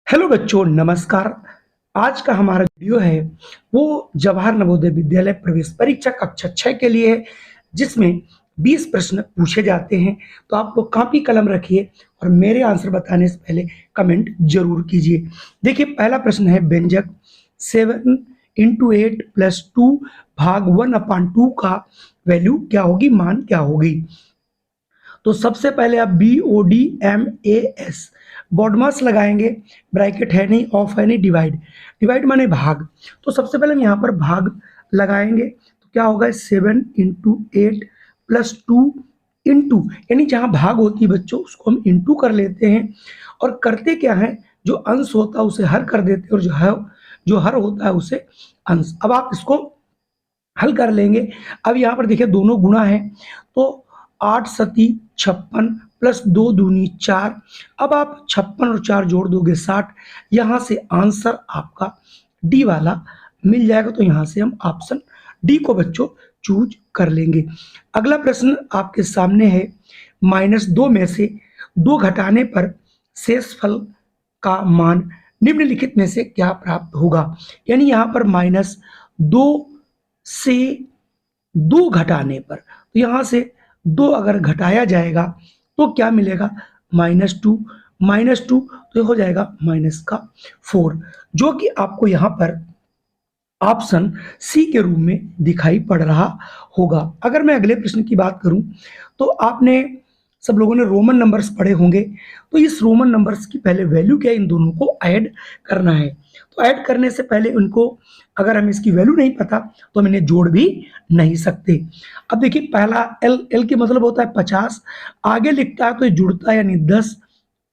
Hello बच्चों, नमस्कार। आज का हमारा वीडियो है वो जवाहर नवोदय विद्यालय प्रवेश परीक्षा कक्षा 6 के लिए है, जिसमें 20 प्रश्न पूछे जाते हैं। तो आप लोग कॉपी कलम रखिए और मेरे आंसर बताने से पहले कमेंट जरूर कीजिए। देखिए, पहला प्रश्न है व्यंजक 7 इंटू 8 प्लस 2 भाग 1/2 का वैल्यू क्या होगी, मान क्या होगी। तो सबसे पहले आप BODMAS बॉडमास लगाएंगे, ब्रैकेट है नहीं, ऑफ है नहीं, डिवाइड, डिवाइड माने भाग। तो सबसे पहले हम यहाँ पर भाग लगाएंगे तो क्या होगा, 7 इंटू 8 प्लस 2 इंटू, यानी जहाँ भाग होती है बच्चों उसको हम इंटू कर लेते हैं और करते क्या है, जो अंश होता है उसे हर कर देते हैं और जो हर होता है उसे अंश। अब आप इसको हल कर लेंगे। अब यहाँ पर देखिए दोनों गुणा है तो 8 सती 56 प्लस 2 दूनी 4। अब आप 56 और 4 जोड़ दोगे 60। यहाँ से आंसर आपका डी वाला मिल जाएगा। तो यहाँ से हम ऑप्शन डी को बच्चों चूज कर लेंगे। अगला प्रश्न आपके सामने है, -2 में से 2 घटाने पर शेष फल का मान निम्नलिखित में से क्या प्राप्त होगा। यानी यहाँ पर -2 से 2 घटाने पर, तो यहाँ से 2 अगर घटाया जाएगा तो क्या मिलेगा, -2, -2 तो हो जाएगा -4, जो कि आपको यहाँ पर ऑप्शन सी के रूप में दिखाई पड़ रहा होगा। अगर मैं अगले प्रश्न की बात करूं तो आपने सब लोगों ने रोमन नंबर्स पढ़े होंगे। तो इस रोमन नंबर्स की पहले वैल्यू क्या है, इन दोनों को ऐड करना है। तो ऐड करने से पहले उनको, अगर हमें इसकी वैल्यू नहीं पता तो हम इन्हें जोड़ भी नहीं सकते। अब देखिए, पहला एल, एल की मतलब होता है 50, आगे लिखता है तो ये जुड़ता है, यानी 10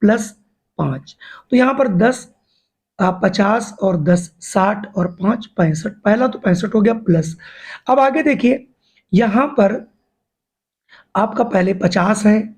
प्लस 5। तो यहाँ पर 10 50 और 10 60 और 5 65, पहला तो 65 हो गया प्लस। अब आगे देखिए, यहाँ पर आपका पहले 50 है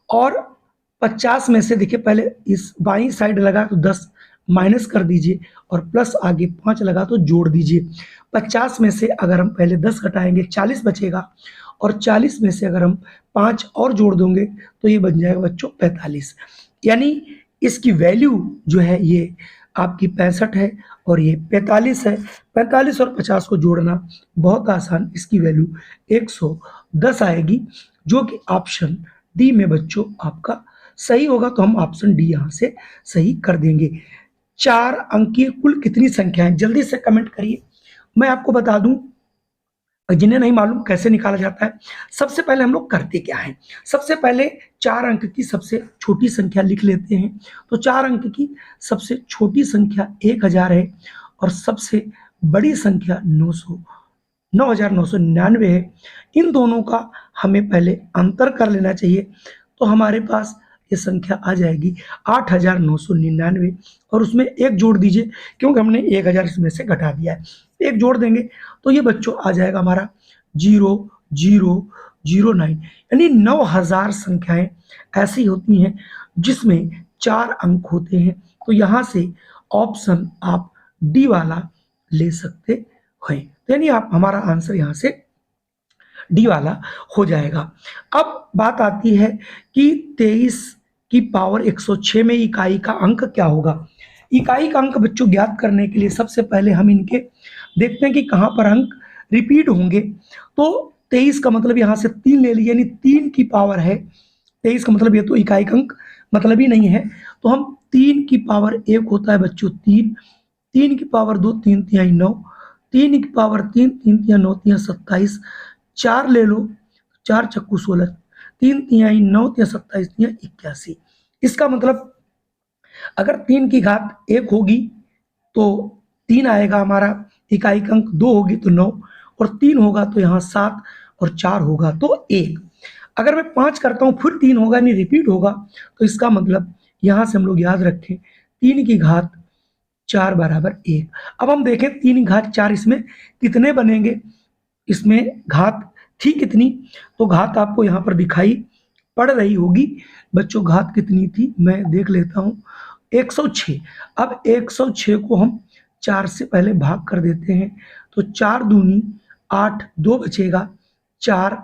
और 50 में से देखिए पहले इस बाई साइड लगा तो 10 माइनस कर दीजिए और प्लस आगे 5 लगा तो जोड़ दीजिए। 50 में से अगर हम पहले 10 घटाएंगे 40 बचेगा और 40 में से अगर हम 5 और जोड़ देंगे तो ये बन जाएगा बच्चों 45। यानी इसकी वैल्यू जो है ये आपकी 65 है और ये 45 है। 45 और 50 को जोड़ना बहुत आसान, इसकी वैल्यू 110 आएगी, जो कि ऑप्शन डी में बच्चों आपका सही होगा। तो हम ऑप्शन डी यहाँ से सही कर देंगे। 4 अंक की कुल कितनी संख्याएं, जल्दी से कमेंट करिए। मैं आपको बता दूं, जिन्हें नहीं मालूम कैसे निकाला जाता है, सबसे पहले हम लोग करते क्या है, सबसे पहले 4 अंक की सबसे छोटी संख्या लिख लेते हैं। तो 4 अंक की सबसे छोटी संख्या 1000 है और सबसे बड़ी संख्या 9999 है। इन दोनों का हमें पहले अंतर कर लेना चाहिए। तो हमारे पास ये संख्या आ जाएगी 8999 और उसमें 1 जोड़ दीजिए, क्योंकि हमने 1000 इसमें से घटा दिया है। 1 जोड़ देंगे तो ये बच्चों आ जाएगा हमारा 0009। यानी 9000 संख्याएं ऐसी होती हैं जिसमें 4 अंक होते हैं। तो यहाँ से ऑप्शन आप डी वाला ले सकते हैं। तो यानी आप, हमारा आंसर यहाँ से डी वाला हो जाएगा। अब बात आती है कि 23 की पावर 106 में इकाई का अंक क्या होगा। इकाई का अंक बच्चों ज्ञात करने के लिए सबसे पहले हम इनके देखते हैं कि कहाँ पर अंक रिपीट होंगे। तो 23 का मतलब यहाँ से 3 ले लीजिए, यानी 3 की पावर है 23 का मतलब ये तो इकाई का अंक मतलब ही नहीं है। तो हम 3 की पावर 1 होता है बच्चों 3, 3 की पावर 2 3 तिहाई 9, 3 की पावर 3 3 तिहाई 9 तिहाई 27, 4 ले लो, 4 चक्कू 16, 3 तिहाई 9 तिहाई 27 तिहाई 81। इसका मतलब अगर 3 की घात 1 होगी तो 3 आएगा हमारा, इकाई का अंक 2 होगी तो 9 और 3 होगा तो यहाँ 7 और 4 होगा तो 1। अगर मैं 5 करता हूँ फिर 3 होगा, यानी रिपीट होगा। तो इसका मतलब यहाँ से हम लोग याद रखें 3 की घात 4 बराबर 1। अब हम देखें 3 की घात 4 इसमें कितने बनेंगे, इसमें घात थी कितनी, तो घात आपको यहाँ पर दिखाई पड़ रही होगी बच्चों। घात कितनी थी मैं देख लेता हूँ, 106। अब 106 को हम 4 से पहले भाग कर देते हैं तो 4 दूनी 8, 2 बचेगा 4,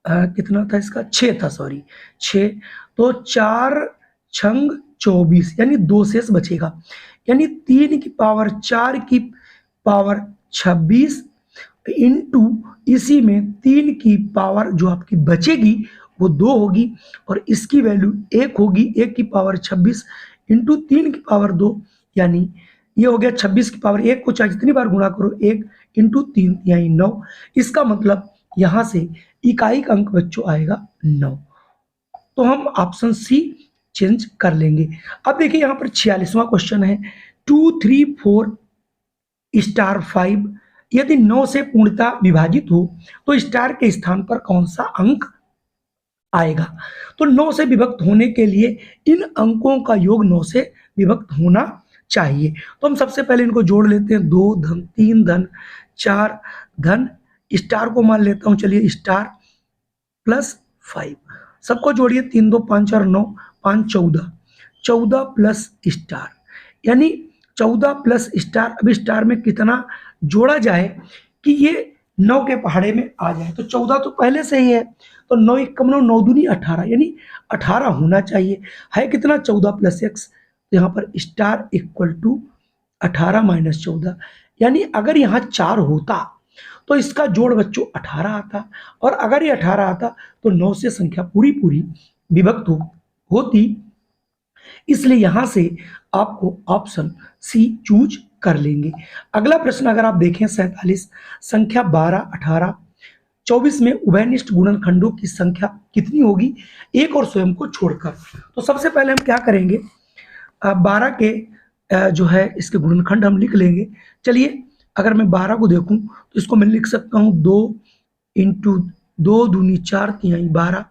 कितना था इसका 6 था, सॉरी 6। तो 4 छंग 24 यानी 2 शेष बचेगा, यानी 3 की पावर 4 की पावर 26 इंटू इसी में 3 की पावर जो आपकी बचेगी वो 2 होगी और इसकी वैल्यू 1 होगी। 1 की पावर 26 इंटू 3 की पावर 2 यानी ये हो गया 26 की पावर 1 को चाहे जितनी बार गुणा करो 1 इंटू 3 यानी 9। इसका मतलब यहां से इकाई का अंक बच्चों आएगा 9। तो हम ऑप्शन सी चेंज कर लेंगे। अब देखिए यहां पर 46वां क्वेश्चन है 2 3 4 स्टार 5 यदि 9 से पूर्णतः विभाजित हो तो स्टार के स्थान पर कौन सा अंक आएगा। तो 9 से विभक्त होने के लिए इन अंकों का योग 9 से विभक्त होना चाहिए। तो हम सबसे पहले इनको जोड़ लेते हैं, 2 धन 3 धन 4 धन स्टार को मान लेता हूं, चलिए स्टार प्लस 5 सबको जोड़िए, 3 2 5 और 9 5 14 14 प्लस स्टार यानी 14 प्लस स्टार। अब स्टार में कितना जोड़ा जाए कि ये 9 के पहाड़े में आ जाए। तो 14 तो पहले से ही है, तो 9 एकम 9 9 दूनी 18 यानी 18 होना चाहिए। है कितना 14 प्लस एक्स, तो यहाँ पर स्टार इक्वल टू 18 माइनस 14 यानी अगर यहाँ 4 होता तो इसका जोड़ बच्चों 18 आता, और अगर ये 18 आता तो 9 से संख्या पूरी पूरी विभक्त होती। इसलिए यहां से आपको ऑप्शन सी चूज कर लेंगे। अगला प्रश्न अगर आप देखें 47 संख्या 12 18 24 में उभयनिष्ठ गुणनखंडों की संख्या कितनी होगी एक और स्वयं को छोड़कर। तो सबसे पहले हम क्या करेंगे, 12 के जो है इसके गुणनखंड हम लिख लेंगे। चलिए अगर मैं 12 को देखूं तो इसको मैं लिख सकता हूं 2 इंटू 2 दूनी 4 तिहाई 12।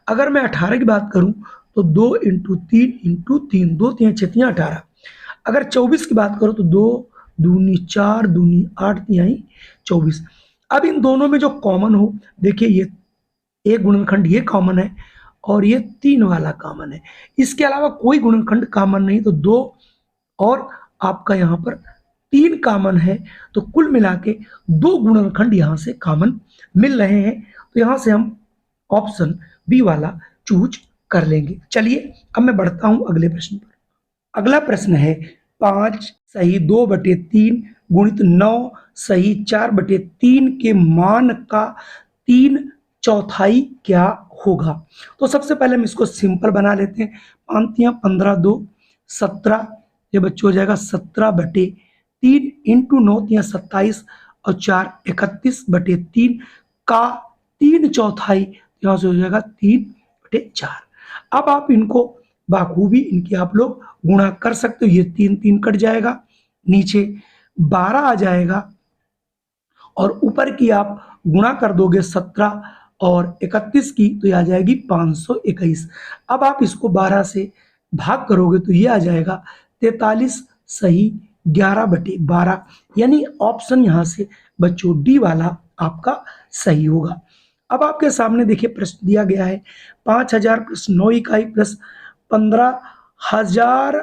अगर मैं 18 की बात करूं तो 2 इंटू 3 इंटू 3 2 तिहाई 6 तिहाई 18। अगर 24 की बात करो तो 2 दूनी 4 दूनी 8 तिहाई 24। अब इन दोनों में जो कॉमन हो, देखिए ये एक गुणनखंड ये कॉमन है और ये 3 वाला कॉमन है, इसके अलावा कोई गुणनखंड कॉमन नहीं, तो 2 और आपका यहाँ पर 3 कॉमन है। तो कुल मिला के 2 गुणनखंड यहाँ से कॉमन मिल रहे हैं, तो यहाँ से हम ऑप्शन बी वाला चूज कर लेंगे। चलिए अब मैं बढ़ता हूं अगले प्रश्न पर। अगला प्रश्न है 5 सही 2/3 गुणित 9 सही 4/3 के मान का 3/4 क्या होगा। तो सबसे पहले हम इसको सिंपल बना लेते हैं। 5 15 2 17, ये बच्चों हो जाएगा 17/3 इंटू 9 27 और 4 31/3 का 3/4 यहाँ से हो जाएगा 3/4। अब आप इनको बाखूबी इनकी आप लोग गुणा कर सकते हो, ये 3 3 कट जाएगा, नीचे 12 आ जाएगा और ऊपर की आप गुणा कर दोगे 17 और 31 की तो ये आ जाएगी 521। अब आप इसको 12 से भाग करोगे तो ये आ जाएगा 43 सही 11/12 यानी ऑप्शन यहाँ से बच्चों डी वाला आपका सही होगा। अब आपके सामने देखिए प्रश्न दिया गया है 5000 प्लस 9 इकाई प्लस 15,000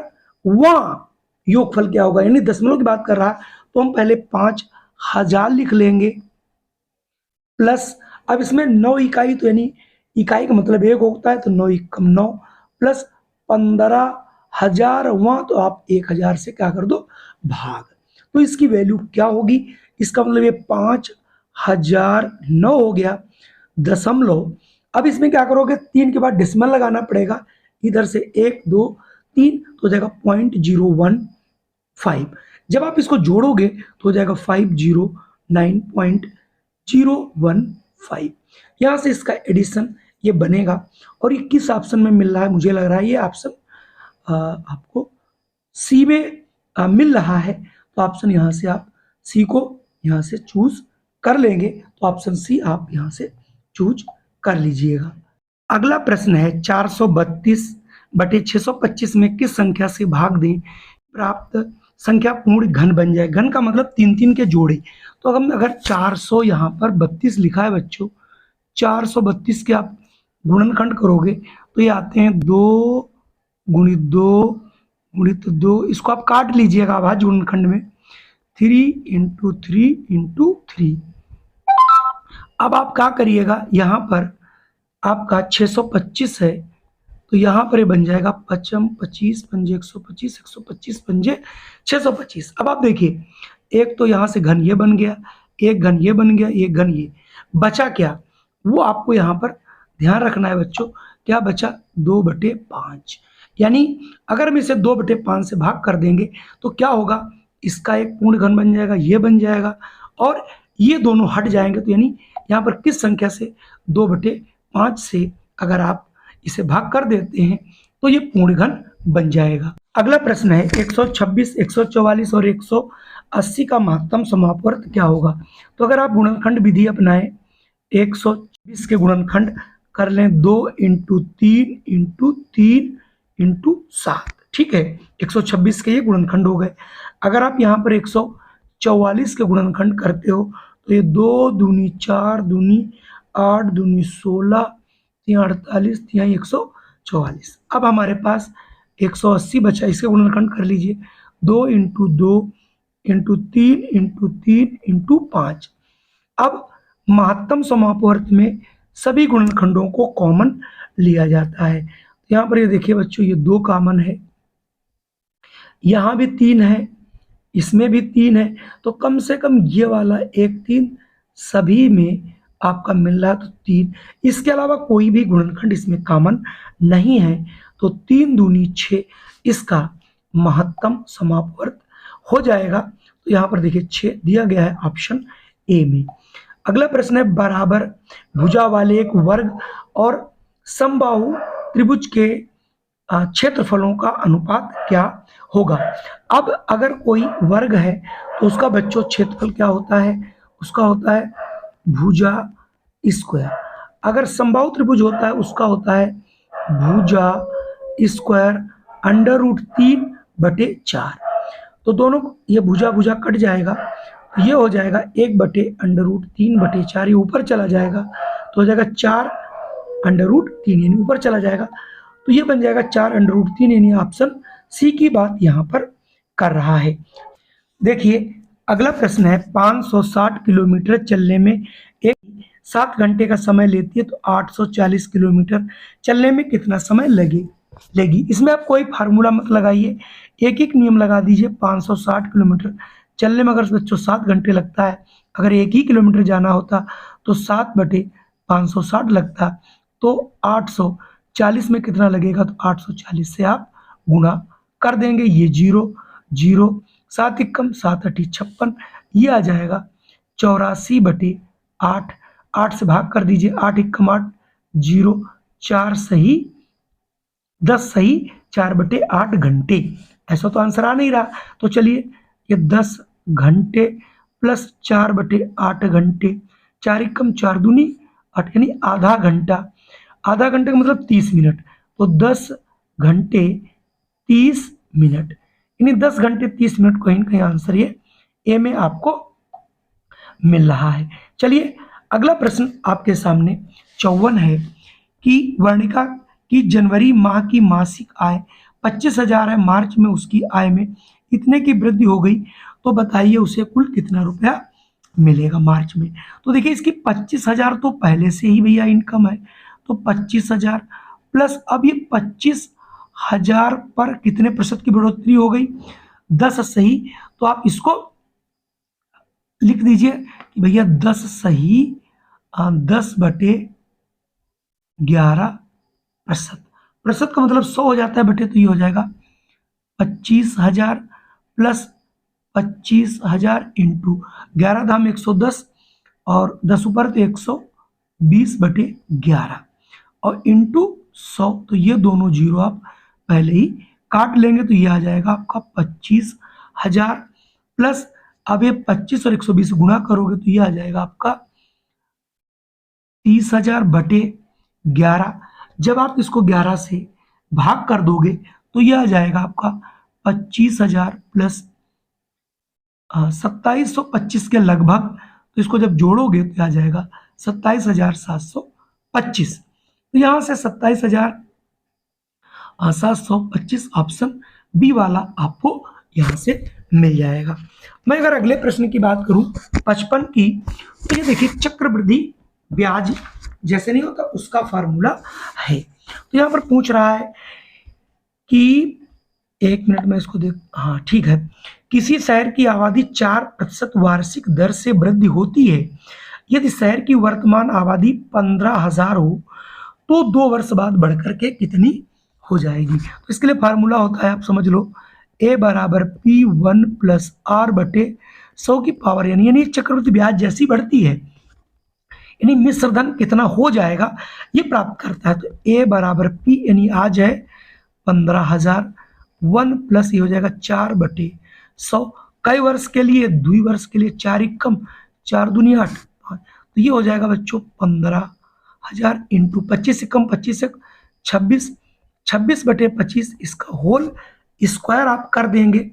योगफल क्या होगा, यानी दशमलव की बात कर रहा है तो हम पहले 5000 लिख लेंगे प्लस, अब इसमें 9 इकाई तो यानी इकाई का मतलब 1 होता है, तो 9 एकम 9 प्लस 15,000 तो आप 1000 से क्या कर दो भाग, तो इसकी वैल्यू क्या होगी, इसका मतलब ये 5009 हो गया दशमलव। अब इसमें क्या करोगे 3 के बाद डेसिमल लगाना पड़ेगा, इधर से 1 2 3 तो हो जाएगा 0.015। जब आप इसको जोड़ोगे तो हो जाएगा 509.015। यहाँ से इसका एडिशन ये बनेगा और ये किस ऑप्शन में मिल रहा है, मुझे लग रहा है ये ऑप्शन आपको सी में मिल रहा है, तो ऑप्शन यहाँ से आप सी को यहाँ से चूज कर लेंगे, तो ऑप्शन सी आप यहाँ से चूज कर लीजिएगा। अगला प्रश्न है 432/625 में किस संख्या से भाग दें प्राप्त संख्या पूर्ण घन बन जाए। घन का मतलब 3 3 के जोड़े, तो अगर 400 यहाँ पर 32 लिखा है बच्चों, 432 के आप गुणनखंड करोगे तो ये आते हैं 2 गुणित 2 गुणित 2, इसको आप काट लीजिएगा अभाज्य गुणनखंड में, 3 इंटू 3 इंटू 3। अब आप क्या करिएगा, यहाँ पर आपका 625 है तो यहाँ पर ये बन जाएगा 55, 25 पंजे 125, 125 पंजे 625। अब आप देखिए, एक तो यहाँ से घन ये बन गया, एक घन ये बन गया, एक घन ये बचा क्या, वो आपको यहाँ पर ध्यान रखना है बच्चों। क्या बचा? 2/5। यानी अगर हम इसे 2/5 से भाग कर देंगे तो क्या होगा, इसका एक पूर्ण घन बन जाएगा, ये बन जाएगा, और ये दोनों हट जाएंगे। तो यानी यहाँ पर किस संख्या से? 2/5 से अगर आप इसे भाग कर देते हैं तो ये पूर्ण घन बन जाएगा। अगला प्रश्न है 126, 144 और 180 का महत्तम समापवर्त क्या होगा? तो अगर आप गुणनखंड विधि अपनाएं, 126 के गुणनखंड कर लें 2 × 3 × 3 × 7, ठीक है, 126 के ये गुणनखंड हो गए। अगर आप यहाँ पर 144 के गुणनखंड करते हो तो ये 2 दूनी 4 दूनी 8 दूनी 16 3 48 3 144। अब हमारे पास 180 बचा, इसके गुणनखंड कर लीजिए, 2 × 2 × 3 × 3 × 5। अब महत्तम समापवर्त में सभी गुणनखंडों को कॉमन लिया जाता है। यहाँ पर ये देखिए बच्चों, ये 2 कॉमन है, यहाँ भी 3 है, इसमें भी 3 है, तो कम से कम ये वाला 1 3 सभी में आपका मिल रहा है, तो 3। इसके अलावा कोई भी गुणनखंड इसमें कॉमन नहीं है, तो 3 दूनी 6 इसका महत्तम समापवर्त हो जाएगा। तो यहाँ पर देखिए 6 दिया गया है ऑप्शन ए में। अगला प्रश्न है, बराबर भुजा वाले एक वर्ग और समबाहु त्रिभुज के क्षेत्रफलों का अनुपात क्या होगा? अब अगर कोई वर्ग है तो उसका बच्चों क्षेत्रफल क्या होता है? उसका होता है भुजा स्क्वायर। अगर समबाहु त्रिभुज होता है उसका होता है भुजा स्क्वायर √3/4। तो दोनों ये भुजा भुजा कट जाएगा, ये हो जाएगा 1/√3/4, ये ऊपर चला जाएगा तो हो जाएगा 4/√3, यानी ऊपर चला जाएगा, तो ये बन जाएगा 4/√3, यानी ऑप्शन सी की बात यहाँ पर कर रहा है। देखिए अगला प्रश्न है, 560 किलोमीटर चलने में एक 7 घंटे का समय लेती है, तो 840 किलोमीटर चलने में कितना समय लेगी? इसमें आप कोई फार्मूला मत लगाइए, एक नियम लगा दीजिए। 560 किलोमीटर चलने में अगर बच्चों 7 घंटे लगता है, अगर 1 ही किलोमीटर जाना होता तो 7/560 लगता, तो 840 में कितना लगेगा? तो 840 से आप गुणा कर देंगे, ये 0 0 7 × 7 = 56, ये आ जाएगा 84/8। 8 से भाग कर दीजिए, 8 × 8 0, 4 सही 10 सही 4/8 घंटे। ऐसा तो आंसर आ नहीं रहा, तो चलिए ये 10 घंटे प्लस 4/8 घंटे, 4 × 4 दूनी 8, यानी आधा घंटा। आधा घंटे का मतलब 30 मिनट, तो 10 घंटे 30 मिनट, यानी 10 घंटे 30 मिनट कहीं ना कहीं आंसर ये ए में आपको मिल रहा है। चलिए अगला प्रश्न आपके सामने 54 है कि वर्णिका की जनवरी माह की मासिक आय 25,000 है, मार्च में उसकी आय में इतने की वृद्धि हो गई, तो बताइए उसे कुल कितना रुपया मिलेगा मार्च में? तो देखिए इसकी 25,000 तो पहले से ही भैया इनकम है, तो 25,000 प्लस अब ये 25,000 पर कितने प्रतिशत की बढ़ोतरी हो गई? 10 सही। तो आप इसको लिख दीजिए कि भैया 10 सही 10/11%। प्रतिशत का मतलब 100 हो जाता है बटे, तो ये हो जाएगा 25,000 प्लस 25,000 इंटू 11 धाम 110 और 10 ऊपर तो 120/11 और इंटू 100, तो ये दोनों जीरो आप पहले ही काट लेंगे, तो ये आ जाएगा आपका 25,000 प्लस अब ये 25 और 120 गुणा करोगे तो ये आ जाएगा आपका 30,000/11। जब आप इसको 11 से भाग कर दोगे तो ये आ जाएगा आपका 25,000 प्लस 2725 के लगभग, तो इसको जब जोड़ोगे तो आ जाएगा 27,725। तो यहाँ से 27,725 ऑप्शन बी वाला आपको यहाँ से मिल जाएगा। मैं अगर अगले प्रश्न की बात करूं 55 की, तो ये देखिए चक्रवृद्धि ब्याज जैसे नहीं होता उसका फार्मूला है। तो यहाँ पर पूछ रहा है कि 1 मिनट में इसको देख, हाँ ठीक है, किसी शहर की आबादी 4% वार्षिक दर से वृद्धि होती है। यदि शहर की वर्तमान आबादी 15,000 हो तो 2 वर्ष बाद बढ़कर के कितनी हो जाएगी। तो इसके लिए फार्मूला होता है, आप समझ लो, a बराबर P1 प्लस R बटे 100 की पावर, यानी चक्रवृद्धि ब्याज जैसी बढ़ती है, यानी मिश्र धन कितना हो जाएगा ये प्राप्त करता है। तो a बराबर P यानी आज है 15,000, 1 प्लस ये हो जाएगा 4 बटे 100, कई वर्ष के लिए, 2 वर्ष के लिए, 4 एकम 4 दूनी 8, तो ये हो जाएगा बच्चों 15,000 इंटू 25 एकम 25 एक 26, 26 बटे 25 इसका होल स्क्वायर आप कर देंगे।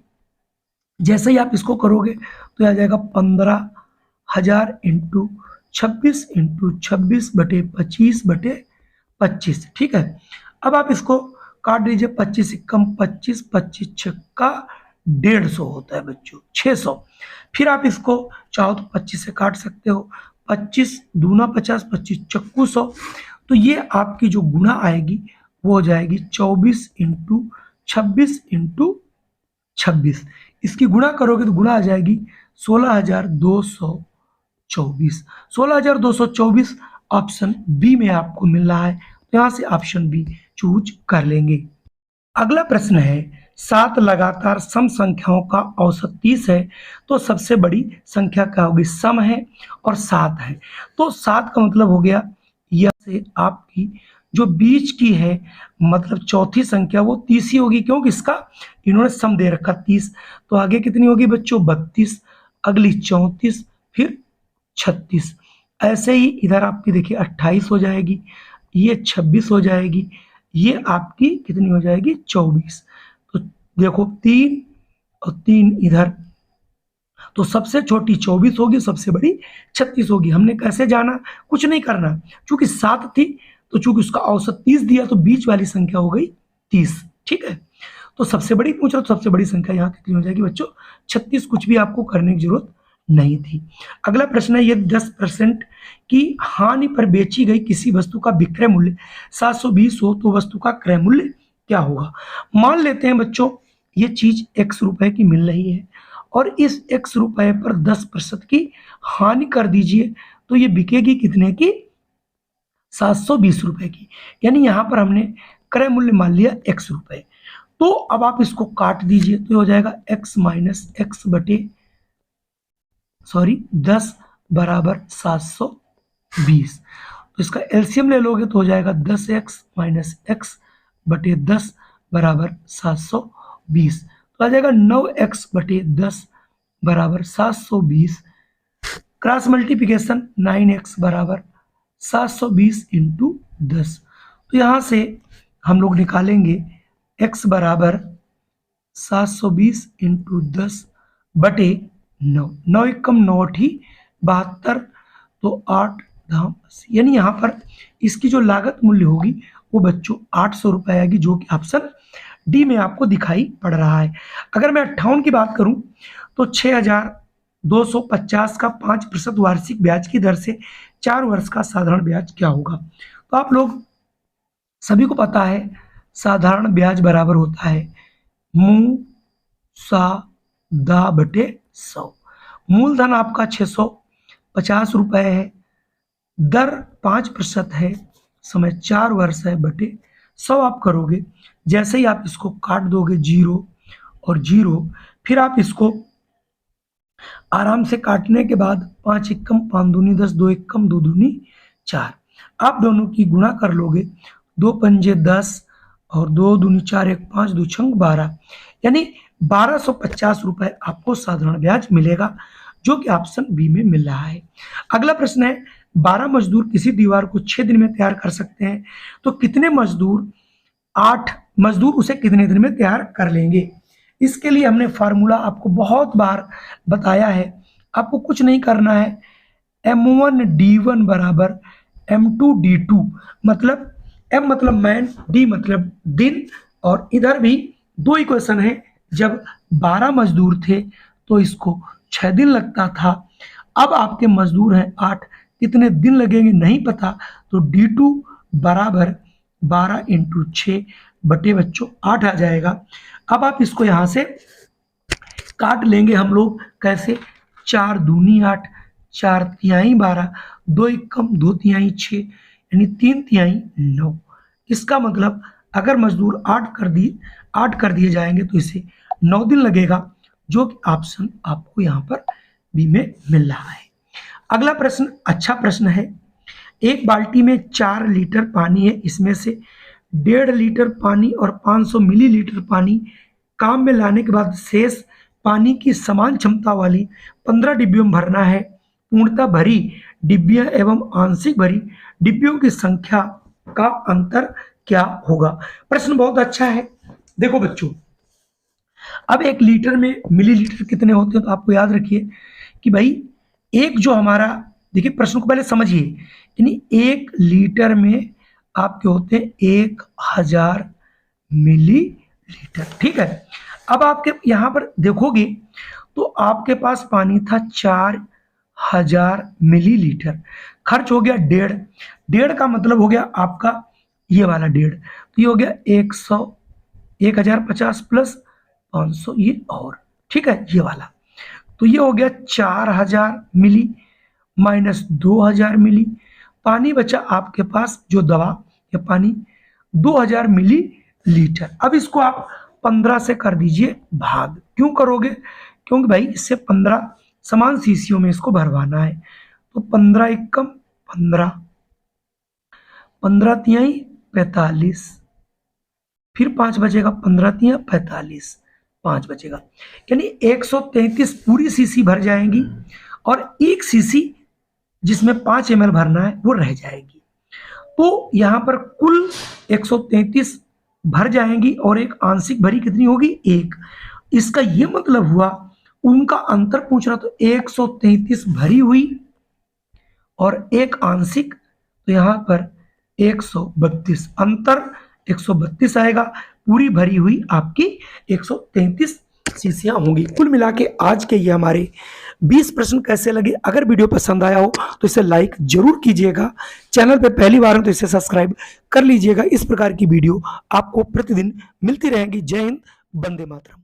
जैसे ही आप इसको करोगे तो आ जाएगा 15,000 इंटू 26 इंटू 26 बटे 25 बटे 25, ठीक है। अब आप इसको काट दीजिए, 25 एकम 25, 25 छक्का 150 होता है बच्चों, 600। फिर आप इसको चाहो तो 25 से काट सकते हो, 25 दूना 50, 25 चक्कू 100, तो ये आपकी जो गुणा आएगी वो हो जाएगी 24 इंटू 26 इंटू 26। इसकी गुणा करोगे तो गुणा आ जाएगी 16,224। 16,224 ऑप्शन बी में आपको मिल रहा है, तो यहाँ से ऑप्शन बी चूज कर लेंगे। अगला प्रश्न है, 7 लगातार सम संख्याओं का औसत 30 है तो सबसे बड़ी संख्या क्या होगी। सम है और 7 है, तो 7 का मतलब हो गया यह से आपकी जो बीच की है, मतलब चौथी संख्या वो 30 ही होगी, क्योंकि इसका इन्होंने सम दे रखा 30। तो आगे कितनी होगी बच्चों, 32, अगली 34, फिर 36। ऐसे ही इधर आपकी देखिए 28 हो जाएगी, ये 26 हो जाएगी, ये आपकी कितनी हो जाएगी 24। तो देखो 3 और 3 इधर, तो सबसे छोटी 24 होगी, सबसे बड़ी 36 होगी। हमने कैसे जाना, कुछ नहीं करना, चूंकि 7 थी तो चूंकि उसका औसत 30 दिया तो बीच वाली संख्या हो गई 30, ठीक है। तो सबसे बड़ी पूछ रहा, तो सबसे बड़ी संख्या यहाँ कितनी हो जाएगी बच्चों 36, कुछ भी आपको करने की जरूरत नहीं थी। अगला प्रश्न है, ये 10% की हानि पर बेची गई किसी वस्तु का विक्रय मूल्य 720 हो तो वस्तु का क्रय मूल्य क्या होगा। मान लेते हैं बच्चों ये चीज x रुपए की मिल रही है और इस x रुपए पर 10% की हानि कर दीजिए, तो ये बिकेगी कितने की 720 रुपए की, यानी यहां पर हमने क्रय मूल्य मान लिया x रुपए। तो अब आप इसको काट दीजिए तो हो जाएगा x माइनस एक्स बटे 10 बराबर 720। तो इसका एलसीएम ले लोगे तो हो जाएगा 10x माइनस एक्स बटे 10 बराबर 720। तो आ जाएगा 9x बटे 10 बराबर 720, क्रॉस मल्टीप्लिकेशन 9x बराबर 720 इंटू 10। तो यहाँ से हम लोग निकालेंगे x बराबर 720 इंटू 10 बटे 9, 9 एकम 9 ही 72, तो 8 धाम 80, यानी यहाँ पर इसकी जो लागत मूल्य होगी वो बच्चों 800 रुपए आएगी, जो कि ऑप्शन डी में आपको दिखाई पड़ रहा है। अगर मैं 58 की बात करूं तो 6,250 का 5% वार्षिक ब्याज की दर से 4 वर्ष का साधारण ब्याज क्या होगा। तो आप लोग सभी को पता है साधारण ब्याज बराबर होता है मू सा दा बटे 100। मूलधन आपका 650 रुपए है, दर 5% है, समय 4 वर्ष है, बटे 100 आप करोगे। जैसे ही आप इसको काट दोगे 0 और 0, फिर आप इसको आराम से काटने के बाद 5 एकम 5 दूनी 10, 2 एकम 2 दूनी 4, आप दोनों की गुणा कर लोगे, 2 पंजे 10 और 2 दूनी 4, 1 5 2 छंग 12, यानी 1250 रुपए आपको साधारण ब्याज मिलेगा, जो कि ऑप्शन बी में मिल रहा है। अगला प्रश्न है, 12 मजदूर किसी दीवार को 6 दिन में तैयार कर सकते हैं, तो कितने मजदूर 8 मजदूर उसे कितने दिन में तैयार कर लेंगे। इसके लिए हमने फार्मूला आपको बहुत बार बताया है, आपको कुछ नहीं करना है, M1D1 बराबर M2D2, मतलब M मतलब मैन, D मतलब दिन, और इधर भी 2 इक्वेशन है। जब 12 मजदूर थे तो इसको 6 दिन लगता था, अब आपके मजदूर हैं 8, कितने दिन लगेंगे नहीं पता, तो D2 बराबर 12 इंटू 6 बटे बच्चों 8 आ जाएगा। अब आप इसको यहाँ से काट लेंगे हम लोग, कैसे? 4 दूनी 8, 4 तिहाई 12, 2 एकम 2 तिहाई 6, यानी 3 तिहाई 9। इसका मतलब अगर मजदूर 8 कर दिए जाएंगे तो इसे 9 दिन लगेगा, जो कि ऑप्शन आपको यहाँ पर बी में मिल रहा है। अगला प्रश्न अच्छा प्रश्न है। एक बाल्टी में 4 लीटर पानी है, इसमें से 1.5 लीटर पानी और 500 मिलीलीटर पानी काम में लाने के बाद शेष पानी की समान क्षमता वाली 15 डिब्बियों में भरना है। पूर्णतः भरी डिब्बियां एवं आंशिक भरी डिब्बियों की संख्या का अंतर क्या होगा? प्रश्न बहुत अच्छा है। देखो बच्चों, अब 1 लीटर में मिलीलीटर कितने होते हैं? तो आपको याद रखिए कि भाई एक जो हमारा, देखिए प्रश्न को पहले समझिए, यानी 1 लीटर में आपके होते हैं 1000 मिलीलीटर। ठीक है, अब आपके यहां पर देखोगे तो आपके पास पानी था 4000 मिलीलीटर, खर्च हो गया 1.5 का मतलब हो गया आपका ये वाला 1.5, तो ये हो गया 1050 प्लस 500 ये और, ठीक है, ये वाला, तो ये हो गया 4000 मिली माइनस 2000 मिली। पानी बचा आपके पास जो दवा या पानी 2000 मिलीलीटर। अब इसको आप 15 से कर दीजिए भाग। क्यों करोगे? क्योंकि भाई इससे 15 समान शीशियों में इसको भरवाना है, तो 15 एकम 15, 15 तिहाई 45, फिर 5 बचेगा, 15 तिहाई 45, 5 बचेगा, यानी 133 पूरी शीशी भर जाएंगी और एक शीशी जिसमें 5 ml भरना है वो रह जाएगी। तो यहां पर कुल 133 भर जाएंगी और एक आंशिक भरी कितनी होगी? 1। इसका ये मतलब हुआ उनका अंतर पूछ रहा, तो 133 भरी हुई और एक आंशिक, तो यहां पर 132, अंतर 132 आएगा। पूरी भरी हुई आपकी 133 शीशियां होंगी। कुल मिला के आज के ये हमारे 20 प्रश्न कैसे लगे? अगर वीडियो पसंद आया हो तो इसे लाइक जरूर कीजिएगा, चैनल पे पहली बार हो तो इसे सब्सक्राइब कर लीजिएगा। इस प्रकार की वीडियो आपको प्रतिदिन मिलती रहेंगी। जय हिंद, वंदे मातरम।